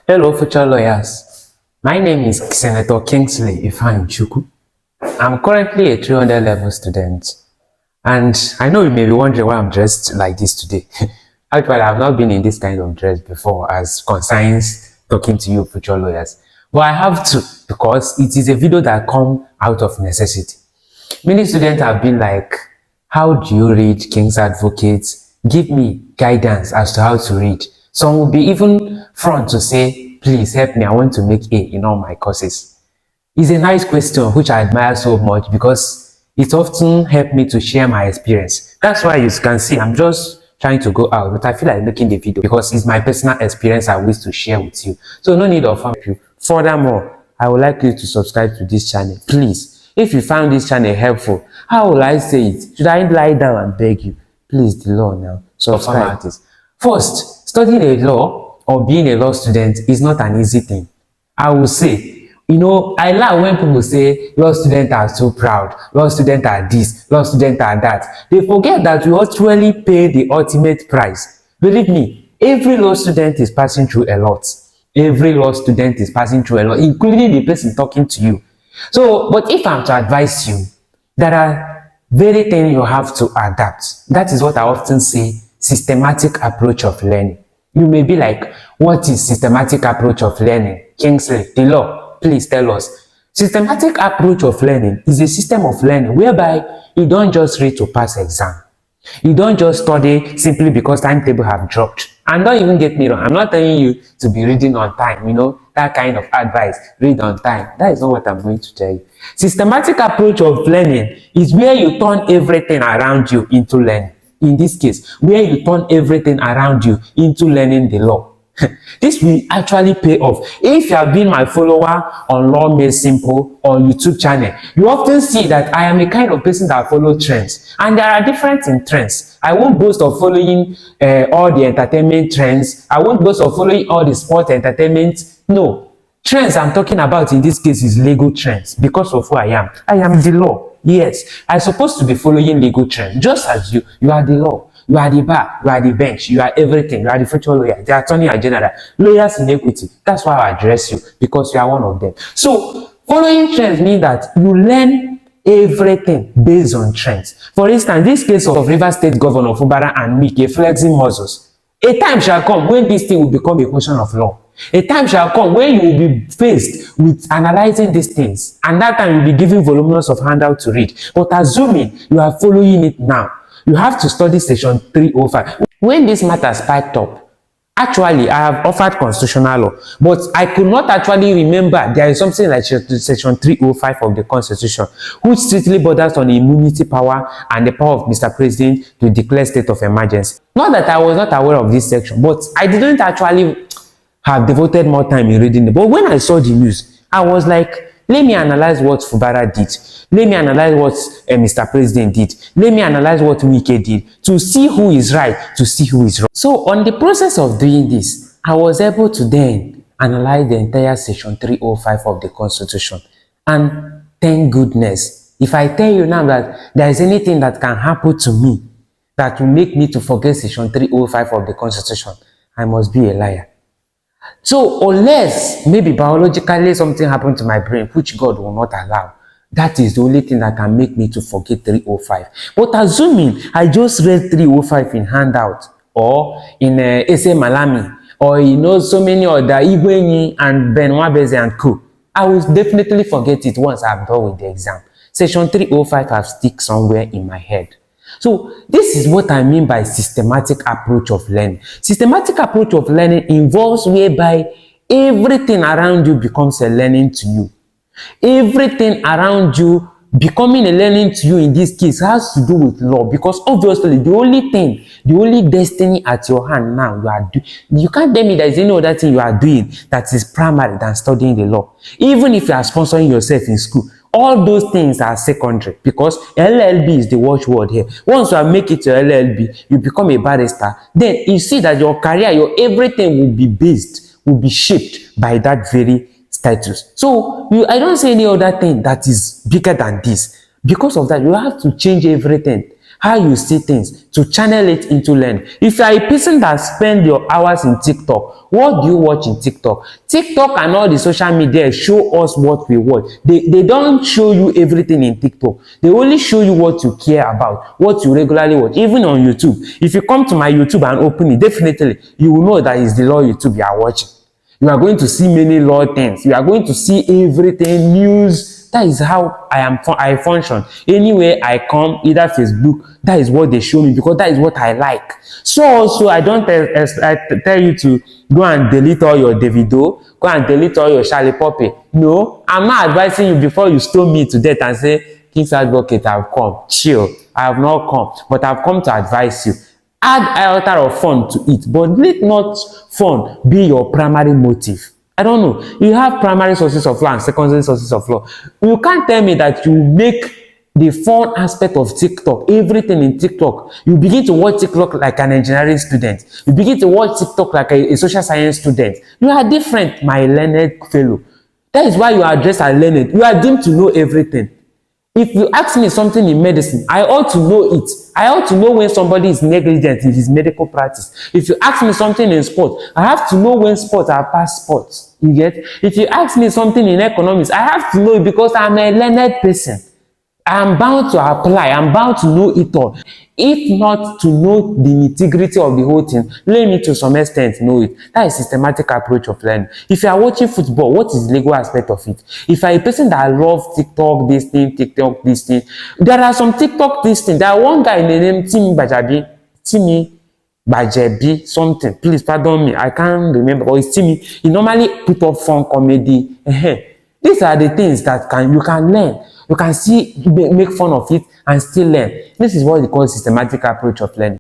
Hello, future lawyers. My name is Senator Kingsley Ifeanyichukwu. I'm currently a 300 level student, and I know you may be wondering why I'm dressed like this today. Actually, I've not been in this kind of dress before as concerns talking to you future lawyers. But I have to because it is a video that comes out of necessity. Many students have been like, how do you read King's Advocate? Give me guidance as to how to read. Some will be even front to say, please help me, I want to make A in all my courses. It's a nice question which I admire so much because it often helped me to share my experience. That's why you can see I'm just trying to go out, but I feel like making the video because it's my personal experience I wish to share with you. So no need of you. Furthermore, I would like you to subscribe to this channel, please. If you found this channel helpful, how will I say it? Should I lie down and beg you? Please, the law now. Subscribe. First, studying a law or being a law student is not an easy thing. I will say, I laugh when people say law students are so proud, law students are this, law students are that. They forget that we actually pay the ultimate price. Believe me, every law student is passing through a lot. Every law student is passing through a lot, including the person talking to you. So, but if I'm to advise you, there are very things you have to adapt. That is what I often say, systematic approach of learning. You may be like, what is systematic approach of learning? Kingsley, the law, please tell us. Systematic approach of learning is a system of learning whereby you don't just read to pass exam. You don't just study simply because timetable have dropped. And don't even get me wrong, I'm not telling you to be reading on time, that kind of advice, read on time. That is not what I'm going to tell you. Systematic approach of learning is where you turn everything around you into learning. In this case, where you turn everything around you into learning the law. This will actually pay off. If you have been my follower on Law Made Simple or YouTube channel, you often see that I am a kind of person that follows trends. And there are different in trends. I won't boast of following all the entertainment trends. I won't boast of following all the sport entertainment. No. Trends I'm talking about in this case is legal trends because of who I am. I am the law. Yes, I'm supposed to be following legal trends. Just as you are the law. You are the bar, you are the bench, you are everything, you are the future lawyer, the attorney general, lawyers in equity. That's why I address you, because you are one of them. So, following trends means that you learn everything based on trends. For instance, this case of Rivers State Governor Fubara and Mike flexing muscles. A time shall come when this thing will become a question of law. A time shall come when you will be faced with analyzing these things. And that time you will be given voluminous of handout to read. But assuming you are following it now, you have to study section 305. When this matter spiked up, actually, I have offered constitutional law, but I could not actually remember there is something like section 305 of the Constitution, which strictly borders on the immunity power and the power of Mr. President to declare state of emergency. Not that I was not aware of this section, but I didn't actually have devoted more time in reading it. But when I saw the news, I was like, let me analyze what Fubara did. Let me analyze what Mr. President did. Let me analyze what Wike did to see who is right, to see who is wrong. So on the process of doing this, I was able to then analyze the entire section 305 of the Constitution. And thank goodness, if I tell you now that there is anything that can happen to me that will make me to forget section 305 of the Constitution, I must be a liar. So unless maybe biologically something happened to my brain, which God will not allow, that is the only thing that can make me to forget 305. But assuming I just read 305 in handout or in Essay Malami or so many other Igwenyi and Ben Wabeze and co, I will definitely forget it once I'm done with the exam. Section 305 have stick somewhere in my head. So this is what I mean by systematic approach of learning. Systematic approach of learning involves whereby everything around you becomes a learning to you. Everything around you becoming a learning to you in this case has to do with law, because obviously the only destiny at your hand now you can't tell me there is any other thing you are doing that is primary than studying the law. Even if you are sponsoring yourself in school, all those things are secondary, because LLB is the watchword here. Once you make it to LLB, you become a barrister, then you see that your career, your everything will be shaped by that very status. So I don't say any other thing that is bigger than this. Because of that, you have to change everything. how you see things, to channel it into learning. If you are a person that spend your hours in TikTok, what do you watch in TikTok? TikTok and all the social media show us what we watch. They don't show you everything in TikTok. They only show you what you care about, what you regularly watch. Even on YouTube, if you come to my YouTube and open it, definitely you will know that it's the law YouTube you are watching. You are going to see many law things. You are going to see everything, news. That is how I function. Anywhere I come, either Facebook, that is what they show me because that is what I like. So also, I don't tell you to go and delete all your Davido, go and delete all your Charlie Poppy. No, I'm not advising you before you stone me to death and say, King's Advocate, I've come. Chill, I have not come, but I've come to advise you. Add iota of fun to it, but let not fun be your primary motive. I don't know. You have primary sources of law and secondary sources of law. You can't tell me that you make the fun aspect of TikTok, everything in TikTok. You begin to watch TikTok like an engineering student. You begin to watch TikTok like a social science student. You are different, my learned fellow. That is why you are addressed as learned. You are deemed to know everything. If you ask me something in medicine, I ought to know it. I ought to know when somebody is negligent in his medical practice. If you ask me something in sport, I have to know when sports are past sports. You get? If you ask me something in economics, I have to know it because I'm a learned person. I'm bound to apply. I'm bound to know it all. If not to know the nitty-gritty of the whole thing, let me to some extent know it. That is systematic approach of learning. If you are watching football, what is the legal aspect of it? If you are a person that loves TikTok, this thing, TikTok, this thing, there are some TikTok, this thing. There are one guy named Timi Bajabi, something. Please pardon me. I can't remember. But it's Timi. He normally put up fun comedy. These are the things that you can learn. You can see, make fun of it and still learn. This is what we call systematic approach of learning.